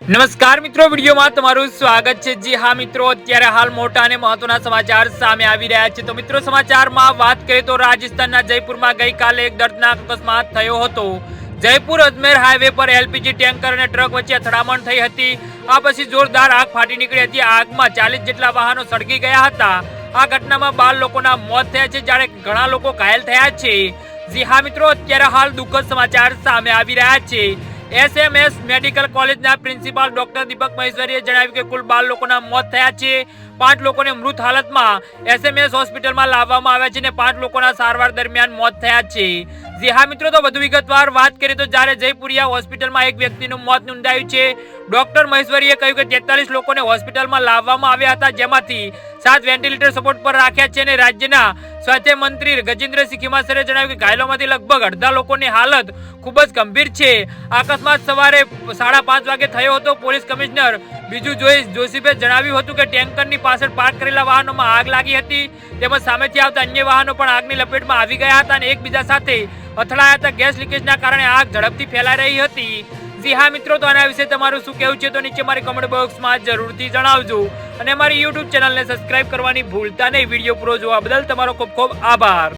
નમસ્કાર મિત્રો, વિડીયોમાં તમારું સ્વાગત છે। જી હા મિત્રો, અત્યારે હાલ મોટા અને મહત્વના સમાચાર સામે આવી રહ્યા છે। તો મિત્રો, સમાચારમાં વાત કરીએ તો રાજસ્થાનના જયપુરમાં ગઈકાલે એક દર્દનાક અકસ્માત થયો હતો। જયપુર અજમેર હાઈવે પર એલપીજી ટેન્કર અને ટ્રક વચ્ચે અથડામણ થઈ હતી। આ પછી જોરદાર આગ ફાટી નીકળી હતી। આગમાં 40 જેટલા વાહનો સળગી ગયા હતા। આ ઘટનામાં 12 લોકોના મોત થયા છે, જ્યારે ઘણા લોકો ઘાયલ થયા છે। જી હા મિત્રો, અત્યારે હાલ દુઃખદ સમાચાર સામે આવી રહ્યા છે। એસએમએસ મેડિકલ કોલેજના પ્રિન્સિપાલ ડોક્ટર દીપક મહેશ્વરીએ જણાવ્યું કે કુલ 12 લોકોના મોત થયા છે। 5 લોકોને મૃત હાલતમાં એસએમએસ હોસ્પિટલમાં લાવવામાં આવ્યા છે અને 5 લોકોના સારવાર દરમિયાન મોત થયા છે। જી હા મિત્રો, તો વધુ વિગતવાર વાત કરીએ તો જ્યારે જયપુરિયા હોસ્પિટલમાં એક વ્યક્તિનું મોત નોંધાયું છે। ડોક્ટર મહેશ્વરીએ કહ્યું કે 43 લોકોને હોસ્પિટલમાં લાવવામાં આવ્યા હતા, જેમાંથી 7 વેન્ટિલેટર સપોર્ટ પર રાખ્યા છે અને રાજ્યના સ્વાસ્થ્ય મંત્રી ગજેન્દ્રસિંહ ખેમાસરે જણાવ્યું કે ઘાયલોમાંથી લગભગ અડધા લોકોની હાલત ખૂબ જ ગંભીર છે। અકસ્માત સવારે 5:30 વાગે થયો હતો। પોલીસ કમિશનર બીજુ જોશીફે જણાવ્યું હતું કે ટેન્કરની પાછળ પાર્ક કરેલા વાહનોમાં આગ લાગી હતી, તેમજ સામેથી આવતા અન્ય વાહનો પણ આગની લપેટમાં આવી ગયા હતા અને એકબીજા સાથે અથડાયા હતા। ગેસ લીકેજના કારણે આગ ઝડપથી ફેલાઈ રહી હતી। જી હા મિત્રો, તો આના વિશે તમારું શું કહેવું છે તો નીચે મારી કમેન્ટ બોક્સમાં જરૂરથી જણાવજો અને અમારી યુટ્યુબ ચેનલને સબસ્ક્રાઇબ કરવાની ભૂલતા નહીં। વિડીયો પૂરો જોવા બદલ તમારો ખૂબ ખૂબ આભાર।